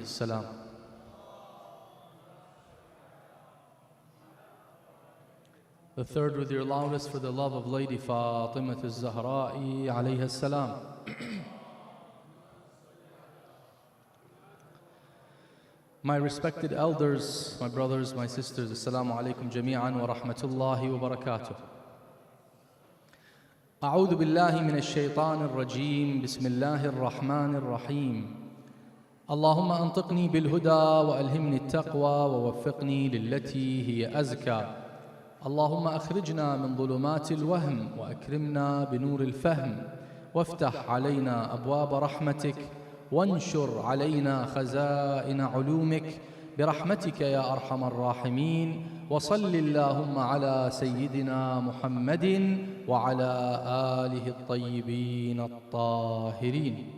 السلام. The third with your loudest for the love of Lady Fatima al-Zahra'i alayha السلام. My respected elders, my brothers, my sisters, Assalamu alaikum jami'an wa rahmatullahi wa barakatuh. أعوذ بالله من الشيطان الرجيم بسم الله الرحمن الرحيم اللهم أنطقني بالهدى وألهمني التقوى ووفقني للتي هي أزكى اللهم أخرجنا من ظلمات الوهم وأكرمنا بنور الفهم وافتح علينا أبواب رحمتك وانشر علينا خزائن علومك برحمتك يا أرحم الراحمين وصل اللهم على سيدنا محمد وعلى آله الطيبين الطاهرين.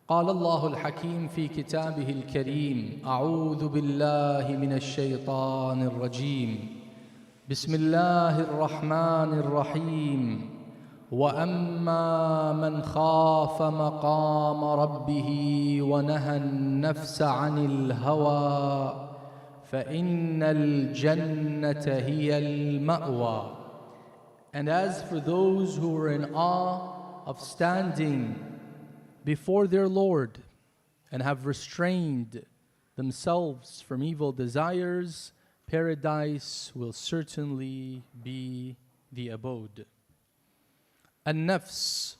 قال الله الحكيم في كتابه الكريم أعوذ بالله من الشيطان الرجيم بسم الله الرحمن الرحيم وأما من خاف مقام ربه ونهى النفس عن الهوى فإن الجنة هي المأوى. And as for those who are in awe of standing before their Lord and have restrained themselves from evil desires, paradise will certainly be the abode. النفس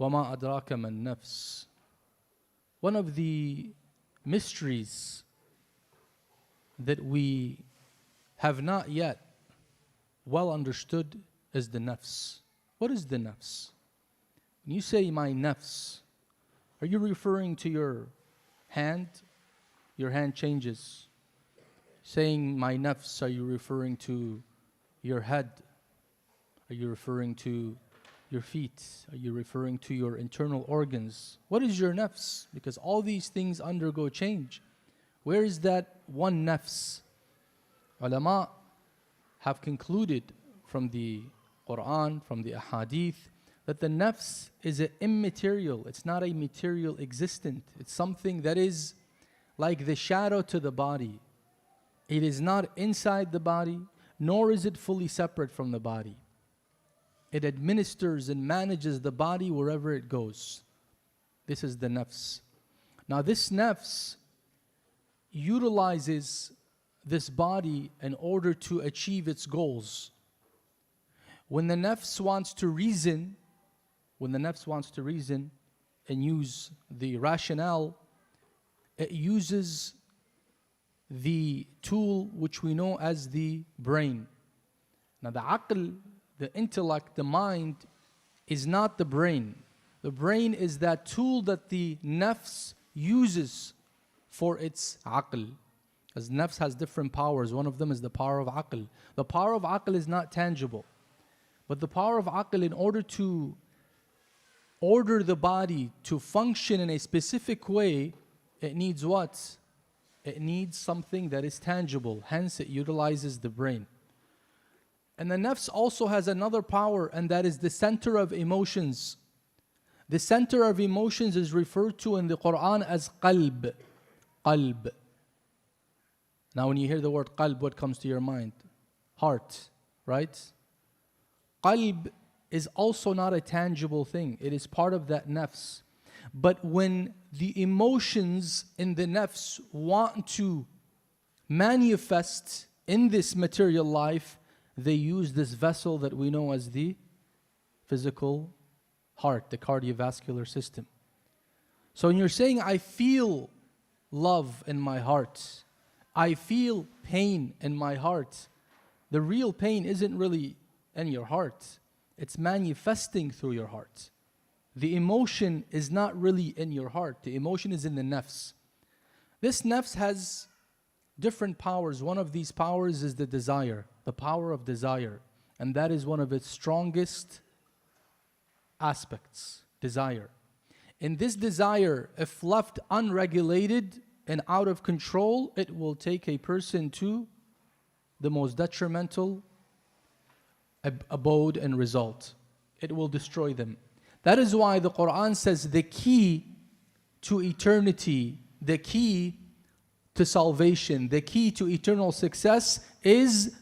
وما أدراك ما النفس. One of the mysteries that we have not yet well understood is the nafs. What is the nafs? When you say my nafs, are you referring to your hand? Your hand changes. Saying my nafs, are you referring to your head? Are you referring to your feet? Are you referring to your internal organs? What is your nafs? Because all these things undergo change. Where is that one nafs? Ulama have concluded from the Quran, from the ahadith, that the nafs is an immaterial. It's not a material existent. It's something that is like the shadow to the body. It is not inside the body, nor is it fully separate from the body. It administers and manages the body wherever it goes. This is the nafs. Now this nafs utilizes this body in order to achieve its goals. When the nafs wants to reason, and use the rationale, it uses the tool which we know as the brain. Now the aql, the intellect, the mind, is not the brain. The brain is that tool that the nafs uses for its aql. As nafs has different powers, one of them is the power of aql. The power of aql is not tangible. But the power of aql, in order to order the body to function in a specific way, it needs what? It needs something that is tangible. Hence it utilizes the brain. And the nafs also has another power, and that is the center of emotions. The center of emotions is referred to in the Quran as qalb. Qalb. Now when you hear the word qalb, what comes to your mind? Heart, right? Qalb is also not a tangible thing. It is part of that nafs. But when the emotions in the nafs want to manifest in this material life, they use this vessel that we know as the physical heart, the cardiovascular system. So when you're saying, I feel love in my heart, I feel pain in my heart, the real pain isn't really in your heart. It's manifesting through your heart. The emotion is not really in your heart. The emotion is in the nafs. This nafs has different powers. One of these powers is the desire, the power of desire. And that is one of its strongest aspects, desire. In this desire, if left unregulated and out of control, it will take a person to the most detrimental abode and result. It will destroy them. That is why the Quran says the key to eternity, the key to salvation, the key to eternal success is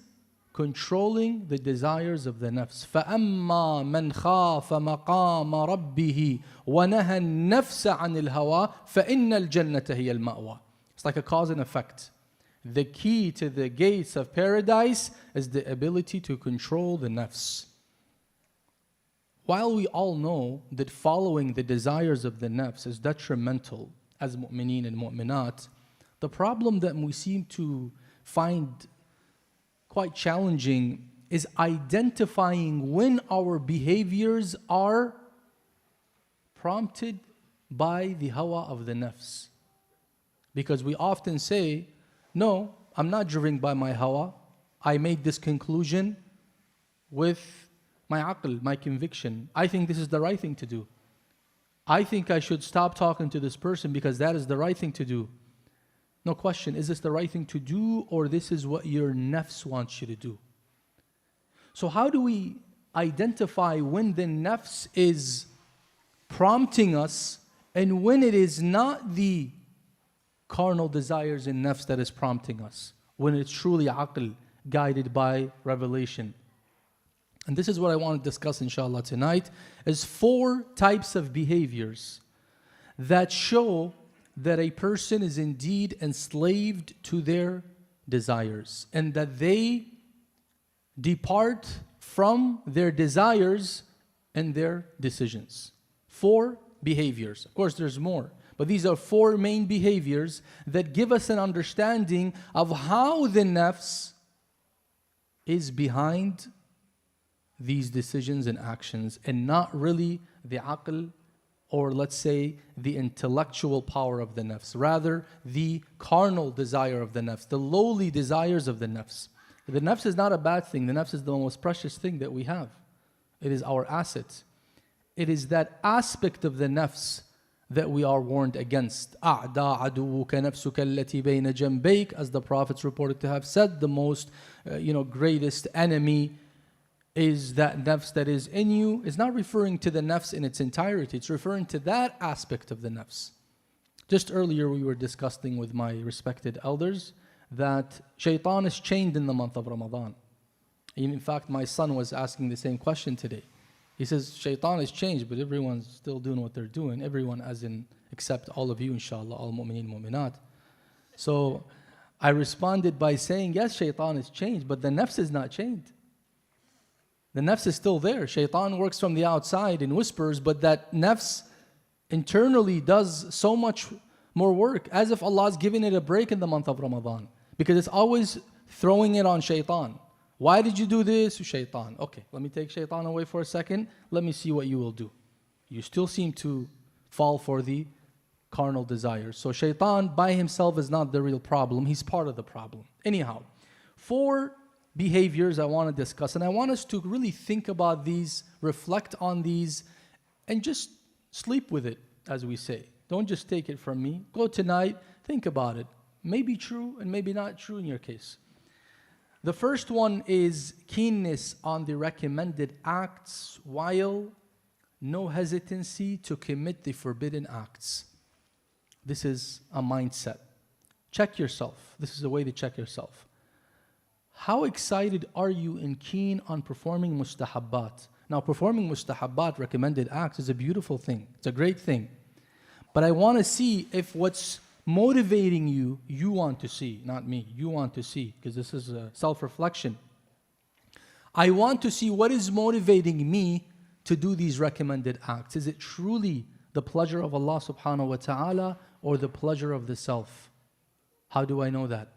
controlling the desires of the nafs. فَأَمَّا مَنْ خَافَ مَقَامَ رَبِّهِ وَنَهَى النَّفْسَ عَنِ الْهَوَىٰ فَإِنَّ الْجَنَّةَ هِيَ الْمَأْوَىٰ. It's like a cause and effect. The key to the gates of paradise is the ability to control the nafs. While we all know that following the desires of the nafs is detrimental as mu'mineen and mu'minat, the problem that we seem to find quite challenging is identifying when our behaviors are prompted by the hawa of the nafs. Because we often say, no, I'm not driven by my hawa. I made this conclusion with my aql, my conviction. I think this is the right thing to do. I think I should stop talking to this person because that is the right thing to do. No question, is this the right thing to do, or this is what your nafs wants you to do? So how do we identify when the nafs is prompting us and when it is not the carnal desires in nafs that is prompting us, when it's truly aql, guided by revelation? And this is what I want to discuss inshallah tonight, is 4 types of behaviors that show that a person is indeed enslaved to their desires and that they depart from their desires and their decisions. 4 behaviors. Of course, there's more, but these are 4 main behaviors that give us an understanding of how the nafs is behind these decisions and actions, and not really the aql, or let's say the intellectual power of the nafs, rather the carnal desire of the nafs, the lowly desires of the nafs. The nafs is not a bad thing. The nafs is the most precious thing that we have. It is our asset. It is that aspect of the nafs that we are warned against. أَعْدَى عَدُوُّكَ نَفْسُكَ الَّتِي بَيْنَ جَنْبَيْكَ, as the prophets reported to have said, the most greatest enemy is that nafs that is in you. Is not referring to the nafs in its entirety. It's referring to that aspect of the nafs. Just earlier we were discussing with my respected elders that shaitan is chained in the month of Ramadan. In fact, my son was asking the same question today. He says, shaitan is changed, but everyone's still doing what they're doing. Everyone, as in, except all of you, inshallah, all mu'mineen, mu'minat. So I responded by saying, yes, shaitan is changed, but the nafs is not chained. The nafs is still there. Shaitan works from the outside in whispers, but that nafs internally does so much more work, as if Allah's giving it a break in the month of Ramadan. Because it's always throwing it on shaitan. Why did you do this? Shaitan. Okay, let me take shaitan away for a second. Let me see what you will do. You still seem to fall for the carnal desires. So shaitan by himself is not the real problem. He's part of the problem. Anyhow, 4 behaviors I want to discuss, and I want us to really think about these, reflect on these, and just sleep with it, as we say. Don't just take it from me. Go tonight, think about it. Maybe true and maybe not true in your case. The first one is keenness on the recommended acts while no hesitancy to commit the forbidden acts. This is a mindset. Check yourself. This is a way to check yourself. How excited are you and keen on performing mustahabbat? Now, performing mustahabbat, recommended acts, is a beautiful thing. It's a great thing. But I want to see if what's motivating you, you want to see, not me. You want to see, because this is a self-reflection. I want to see what is motivating me to do these recommended acts. Is it truly the pleasure of Allah subhanahu wa ta'ala or the pleasure of the self? How do I know that?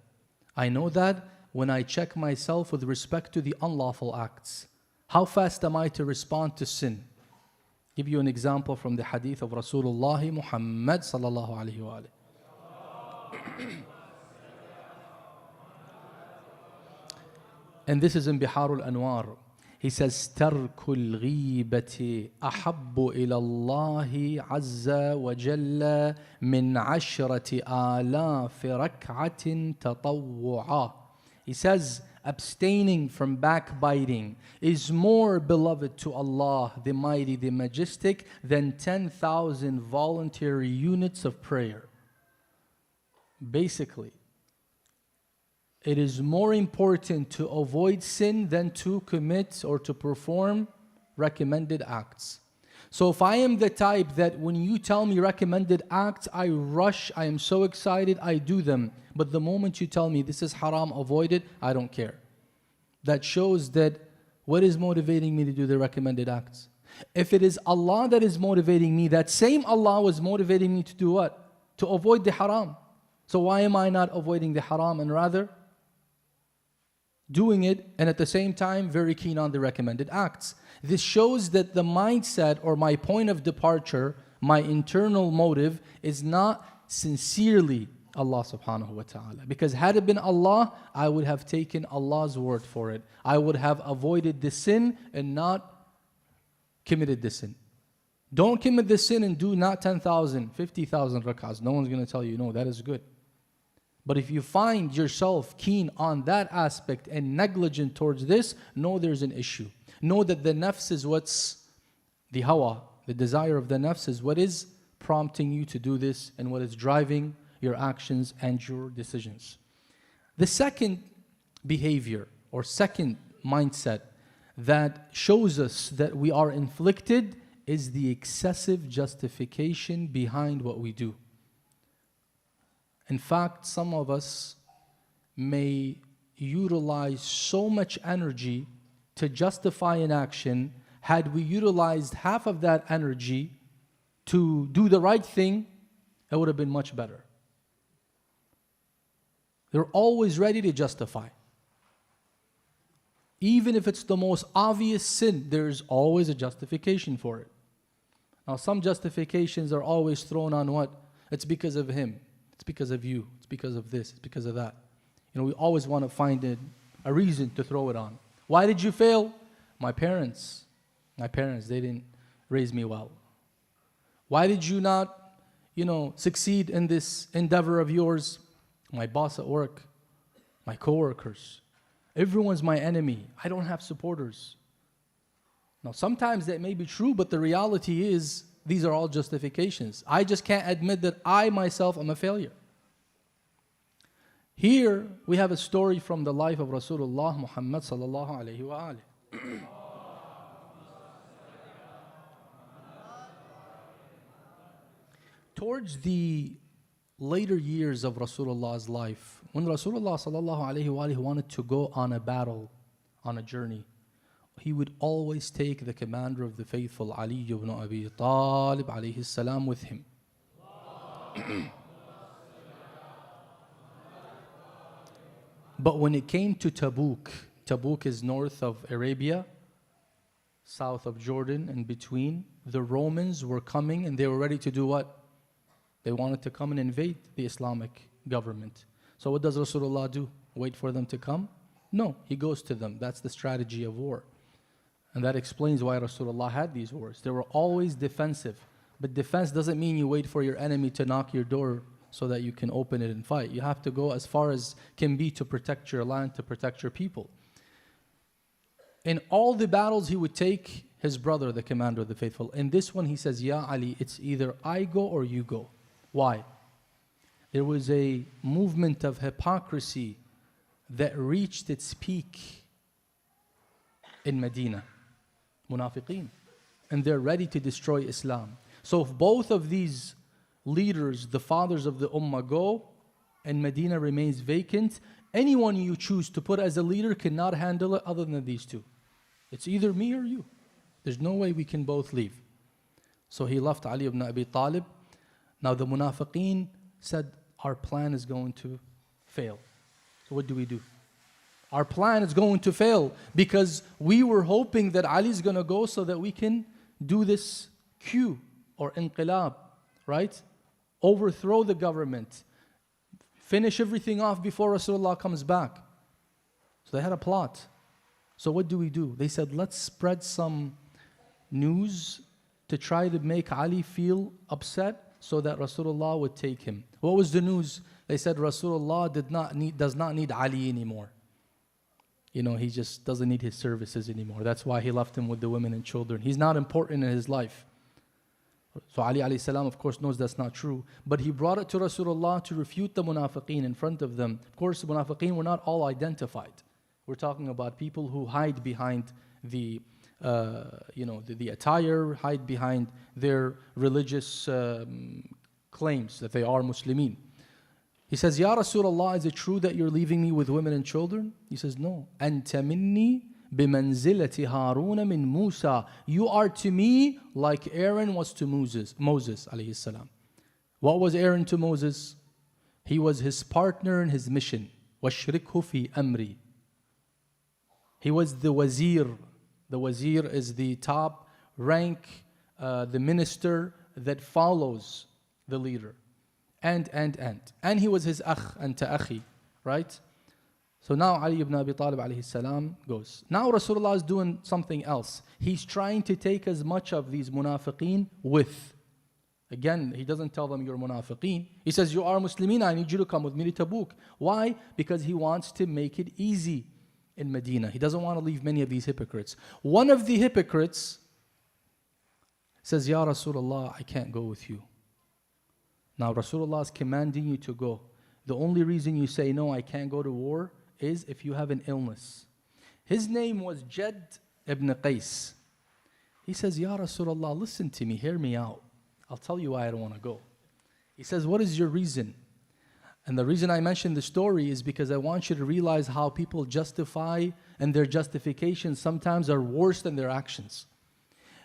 I know that when I check myself with respect to the unlawful acts. How fast am I to respond to sin? Give you an example from the hadith of Rasulullah Muhammad sallallahu alayhi wa alayhi. And this is in Biharul Anwar. He says, تَرْكُ الْغِيبَةِ أَحَبُّ إِلَى اللَّهِ عَزَّ وَجَلَّ مِنْ عَشْرَةِ آلَافِ رَكْعَةٍ تَطَوُّعًا. He says, abstaining from backbiting is more beloved to Allah, the Mighty, the Majestic, than 10,000 voluntary units of prayer. Basically, it is more important to avoid sin than to commit or to perform recommended acts. So if I am the type that when you tell me recommended acts, I rush, I am so excited, I do them. But the moment you tell me this is haram, avoid it, I don't care. That shows that what is motivating me to do the recommended acts? If it is Allah that is motivating me, that same Allah was motivating me to do what? To avoid the haram. So why am I not avoiding the haram and rather doing it, and at the same time very keen on the recommended acts? This shows that the mindset or my point of departure, my internal motive is not sincerely Allah subhanahu wa ta'ala. Because had it been Allah, I would have taken Allah's word for it. I would have avoided the sin and not committed the sin. Don't commit the sin and do not 10,000, 50,000 rak'ahs. No one's going to tell you, no, that is good. But if you find yourself keen on that aspect and negligent towards this, know there's an issue. Know that the nafs is what's the hawa, the desire of the nafs is what is prompting you to do this and what is driving your actions and your decisions. The second behavior or second mindset that shows us that we are inflicted is the excessive justification behind what we do. In fact, some of us may utilize so much energy to justify an action. Had we utilized half of that energy to do the right thing, it would have been much better. They're always ready to justify. Even if it's the most obvious sin, there's always a justification for it. Now, some justifications are always thrown on what? It's because of him. It's because of you. It's because of this. It's because of that. You know, we always want to find a reason to throw it on. Why did you fail? My parents, they didn't raise me well. Why did you not, succeed in this endeavor of yours? My boss at work, my coworkers. Everyone's my enemy. I don't have supporters. Now, sometimes that may be true, but the reality is these are all justifications. I just can't admit that I myself am a failure. Here we have a story from the life of Rasulullah Muhammad sallallahu alayhi wa alihi. Towards the later years of Rasulullah's life, when Rasulullah sallallahu alayhi wa alihi wanted to go on a battle, on a journey, he would always take the commander of the faithful, Ali ibn Abi Talib alayhi salam, with him. But when it came to Tabuk, Tabuk is north of Arabia, south of Jordan, and between, the Romans were coming and they were ready to do what? They wanted to come and invade the Islamic government. So what does Rasulullah do? Wait for them to come? No, he goes to them. That's the strategy of war. And that explains why Rasulullah had these wars. They were always defensive. But defense doesn't mean you wait for your enemy to knock your door so that you can open it and fight. You have to go as far as can be to protect your land, to protect your people. In all the battles, he would take his brother, the commander of the faithful. In this one, he says, Ya Ali, it's either I go or you go. Why? There was a movement of hypocrisy that reached its peak in Medina. Munafiqeen. And they're ready to destroy Islam. So if both of these leaders, the fathers of the ummah, go and Medina remains vacant, anyone you choose to put as a leader cannot handle it other than these two. It's either me or you. There's no way we can both leave. So he left Ali ibn Abi Talib. Now the Munafiqeen said, our plan is going to fail. So what do we do? Our plan is going to fail because we were hoping that Ali is going to go so that we can do this coup or inqilab, right? Overthrow the government, finish everything off before Rasulullah comes back. So they had a plot. So what do? They said, let's spread some news to try to make Ali feel upset so that Rasulullah would take him. What was the news? They said Rasulullah does not need Ali anymore. he just doesn't need his services anymore. That's why he left him with the women and children. He's not important in his life. So Ali alayhi salam, of course, knows that's not true. But he brought it to Rasulullah to refute the munafiqeen in front of them. Of course, the munafiqeen were not all identified. We're talking about people who hide behind the attire, hide behind their religious claims that they are Muslimin. He says, Ya Rasulullah, is it true that you're leaving me with women and children? He says, no. Anta minni bimanzilati Haruna min Musa. You are to me like Aaron was to Moses alayhi salam. What was Aaron to Moses? He was his partner in his mission. وَاشْرِكْهُ فِي أَمْرِي. He was the wazir. The wazir is the top rank, the minister that follows the leader. And he was his akh, anta akhi, right? So now Ali ibn Abi Talib alayhi salam goes. Now Rasulullah is doing something else. He's trying to take as much of these munafiqeen with. Again, he doesn't tell them you're munafiqeen. He says, you are Muslimin, I need you to come with me to Tabuk. Why? Because he wants to make it easy in Medina. He doesn't want to leave many of these hypocrites. One of the hypocrites says, Ya Rasulullah, I can't go with you. Now Rasulullah is commanding you to go. The only reason you say, no, I can't go to war is if you have an illness. His name was Jad ibn Qais. He says, Ya Rasulullah, listen to me, hear me out. I'll tell you why I don't want to go. He says, what is your reason? And the reason I mention the story is because I want you to realize how people justify, and their justifications sometimes are worse than their actions.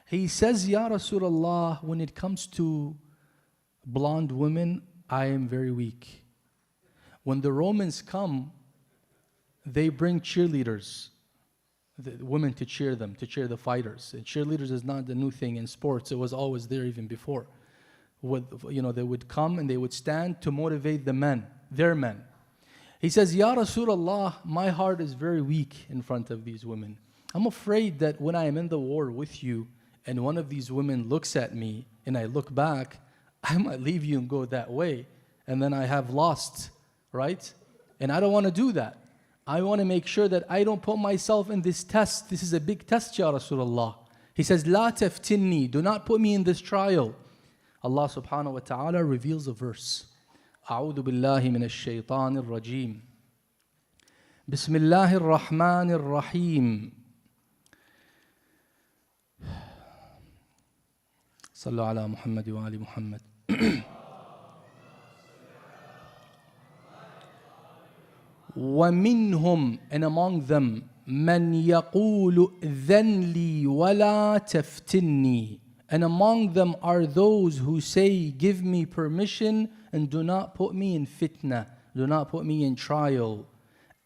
He says, Ya Rasulullah, when it comes to blonde women, I am very weak. When the Romans come, they bring cheerleaders, the women to cheer them, to cheer the fighters. And cheerleaders is not the new thing in sports. It was always there even before. They would come and they would stand to motivate the men, their men. He says, Ya Rasulullah, my heart is very weak in front of these women. I'm afraid that when I am in the war with you and one of these women looks at me and I look back, I might leave you and go that way. And then I have lost, right? And I don't want to do that. I want to make sure that I don't put myself in this test. This is a big test, Ya Rasulullah. He says, La taftinni, do not put me in this trial. Allah subhanahu wa ta'ala reveals a verse. أعوذ بالله من الشيطان الرجيم. بسم الله الرحمن الرحيم. صلوا على محمد وآل محمد. وَمِنْهُمْ, and among them, مَنْ يَقُولُ ذَنْ لِي وَلَا تَفْتِنِّي. And among them are those who say, give me permission and do not put me in fitna, do not put me in trial.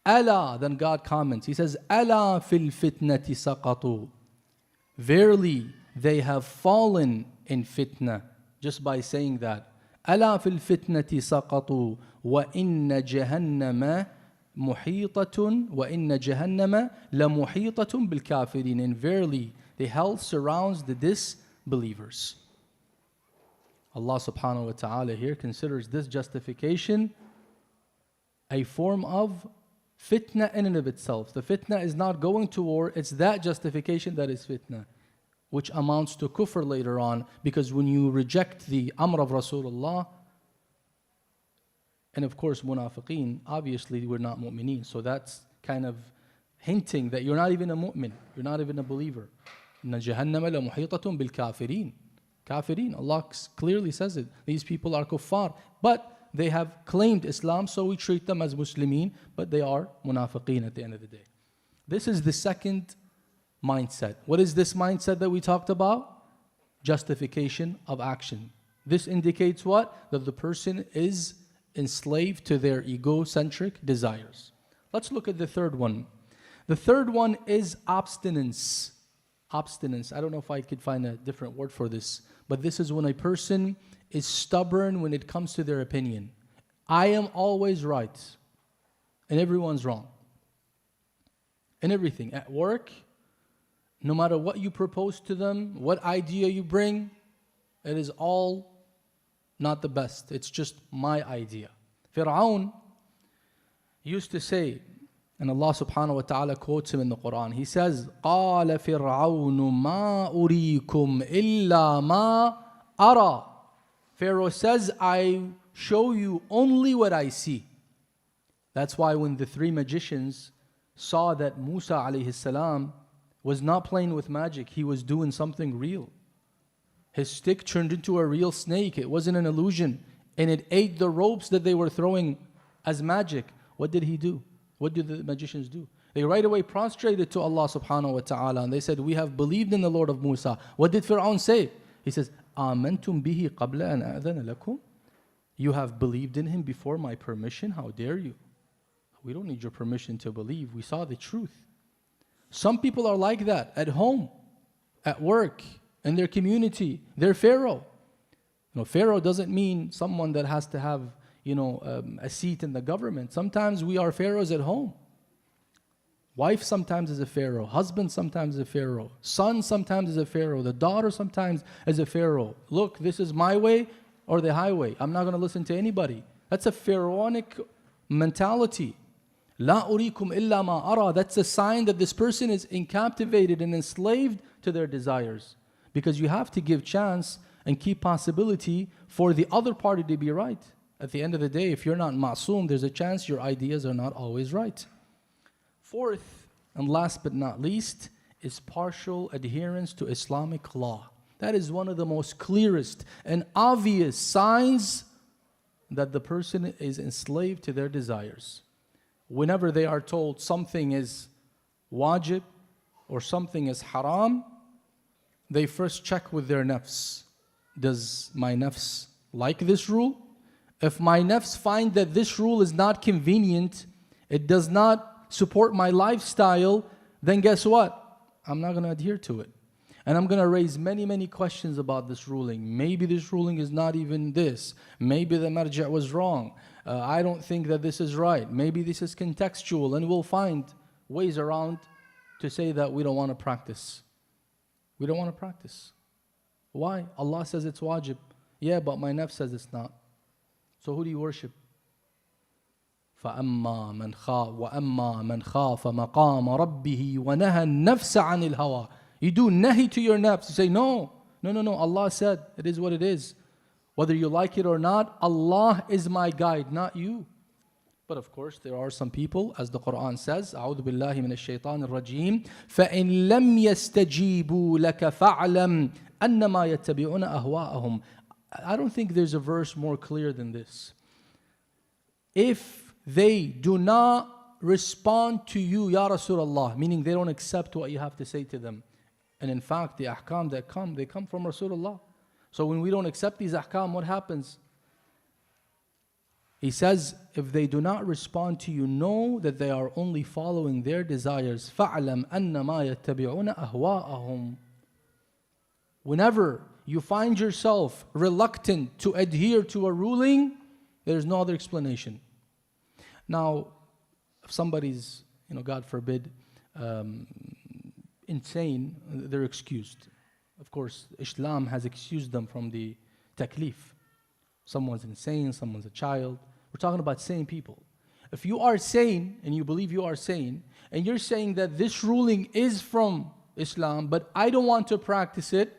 أَلَا, then God comments, He says, أَلَا فِي الْفِتْنَةِ سَقَطُوا. Verily, they have fallen in fitna, just by saying that. أَلَا فِي الْفِتْنَةِ سَقَطُوا وَإِنَّ جَهَنَّمَ محيطة وإن جهنم لمحيطة بالكافرين. And verily, the hell surrounds the disbelievers. Allah subhanahu wa ta'ala here considers this justification a form of fitna in and of itself. The fitna is not going to war, it's that justification that is fitna, which amounts to kufr later on, because when you reject the amr of Rasulullah, and of course, munafiqeen, obviously we're not mu'mineen. So that's kind of hinting that you're not even a mu'min. You're not even a believer. إِنَّ جَهَنَّمَ لَمُحِيطَةٌ بِالْكَافِرِينَ. Kafirin, Allah clearly says it. These people are kuffar. But they have claimed Islam, so we treat them as Muslimin, but they are munafiqeen at the end of the day. This is the second mindset. What is this mindset that we talked about? Justification of action. This indicates what? That the person is enslaved to their egocentric desires. Let's look at the third one. The third one is abstinence. Abstinence. I don't know if I could find a different word for this, but this is when a person is stubborn when it comes to their opinion. I am always right, and everyone's wrong. In everything. At work, no matter what you propose to them, what idea you bring, it is all not the best. It's just my idea. Fir'aun used to say, And Allah subhanahu wa ta'ala quotes him in the Quran. He says, قَالَ فِرْعَوْنُ مَا أُرِيكُمْ إِلَّا مَا أَرَى. Pharaoh says, I show you only what I see. That's why when the three magicians saw that Musa alayhi salam was not playing with magic, he was doing something real. His stick turned into a real snake. It wasn't an illusion. And it ate the ropes that they were throwing as magic. What did he do? What did the magicians do? They right away prostrated to Allah subhanahu wa ta'ala and they said, we have believed in the Lord of Musa. What did Fir'aun say? He says, آمنتم به قبل أن أذن لكم. You have believed in him before my permission? How dare you? We don't need your permission to believe. We saw the truth. Some people are like that at home, at work, in their community. They're Pharaoh. Pharaoh doesn't mean someone that has to have a seat in the government. Sometimes we are pharaohs at home. Wife sometimes is a pharaoh. Husband sometimes is a pharaoh. Son sometimes is a pharaoh. The daughter sometimes is a pharaoh. Look, this is my way or the highway. I'm not going to listen to anybody. That's a pharaonic mentality. La urikum illa ma ara. That's a sign that this person is captivated and enslaved to their desires. Because you have to give chance and keep possibility for the other party to be right. At the end of the day, if you're not ma'soom, there's a chance your ideas are not always right. Fourth, and last but not least, is partial adherence to Islamic law. That is one of the most clearest and obvious signs that the person is enslaved to their desires. Whenever they are told something is wajib or something is haram, they first check with their nafs. Does my nafs like this rule? If my nafs find that this rule is not convenient, it does not support my lifestyle, then guess what? I'm not going to adhere to it. And I'm going to raise many, many questions about this ruling. Maybe this ruling is not even this. Maybe the marja' was wrong. I don't think that this is right. Maybe this is contextual. And we'll find ways around to say that we don't want to practice. We don't want to practice. Why? Allah says it's wajib. Yeah, but my nafs says it's not. So who do you worship? فَأَمَّا مَنْ خَافَ مَقَامَ رَبِّهِ وَنَهَى النَّفْسَ عَنِ الْهَوَىٰ. You do nahi to your nafs. You say, no. Allah said, it is what it is. Whether you like it or not, Allah is my guide, not you. But of course, there are some people, as the Quran says, أعوذ بالله من الشيطان الرجيم فَإِن لَمْ يَسْتَجِيبُوا لَكَ فَاعْلَمْ أَنَّمَا يَتَّبِعُونَ أَهْوَاءَهُم. I don't think there's a verse more clear than this. If they do not respond to you, Ya Rasulullah, meaning they don't accept what you have to say to them. And in fact, the ahkam that come, they come from Rasulullah. So when we don't accept these ahkam, what happens? He says, if they do not respond to you, know that they are only following their desires. فَاعْلَمْ أَنَّمَا يَتَّبِعُونَ أَهْوَاءَهُم. Whenever you find yourself reluctant to adhere to a ruling, there's no other explanation. Now, if somebody's, God forbid, insane, they're excused. Of course, Islam has excused them from the taklif. Someone's insane, someone's a child. We're talking about sane people. If you are sane, and you believe you are sane, and you're saying that this ruling is from Islam, but I don't want to practice it,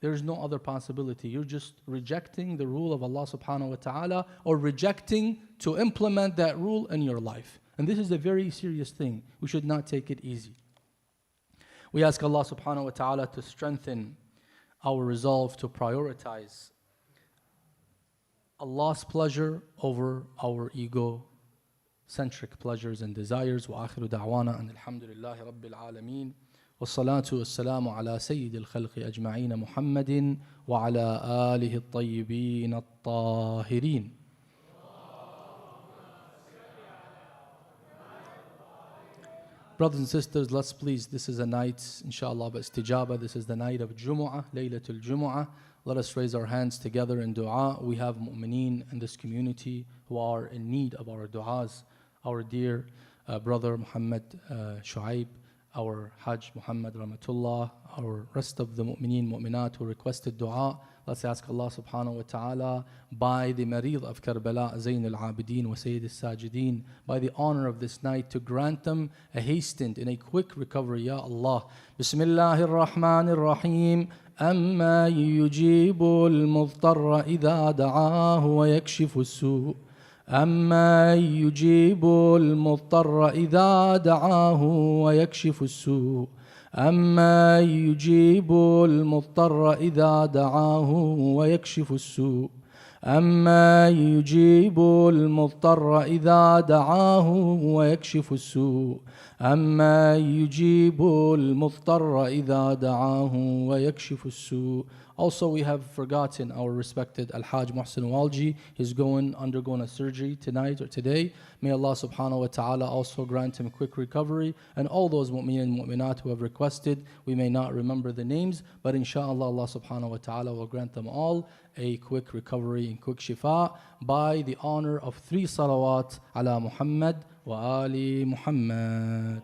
there's no other possibility. You're just rejecting the rule of Allah subhanahu wa ta'ala, or rejecting to implement that rule in your life. And this is a very serious thing. We should not take it easy. We ask Allah subhanahu wa ta'ala to strengthen our resolve to prioritize Allah's pleasure over our ego-centric pleasures and desires. Wa akhiru da'wana and alhamdulillahi rabbil alameen. والصلاة والسلام على سيد الخلق أجمعين محمد وعلى آله الطيبين الطاهرين. Brothers and sisters, let's please, this is a night, inshallah, of istijaba. This is the night of Jumu'ah, Laylatul Jumu'ah. Let us raise our hands together in dua. We have mu'mineen in this community who are in need of our du'as. Our dear brother Muhammad Shu'aib, our Hajj Muhammad Rahmatullah, our rest of the mu'mineen, mu'minat who requested dua. Let's ask Allah subhanahu wa ta'ala, by the Marid of Karbala, Zayn al-Abidin wa Sayyid al-Sajideen, by the honor of this night, to grant them a hastened and a quick recovery, Ya Allah. Bismillahir Rahmanir Rahim. أما يجيب المضطر إذا دعاه ويكشف السوء أما يجيب المضطر إذا دعاه ويكشف السوء أما يجيب المضطر إذا دعاه ويكشف السوء أما يجيب المضطر إذا دعاه ويكشف السوء أما يجيب المضطر إذا دعاه ويكشف السوء. Also, we have forgotten our respected Al-Hajj Muhsin Walji. He's undergoing a surgery tonight or today. May Allah subhanahu wa ta'ala also grant him a quick recovery. And all those mu'min and mu'minat who have requested, we may not remember the names, but inshallah Allah subhanahu wa ta'ala will grant them all a quick recovery and quick shifa by the honor of 3 salawat ala Muhammad wa ali Muhammad.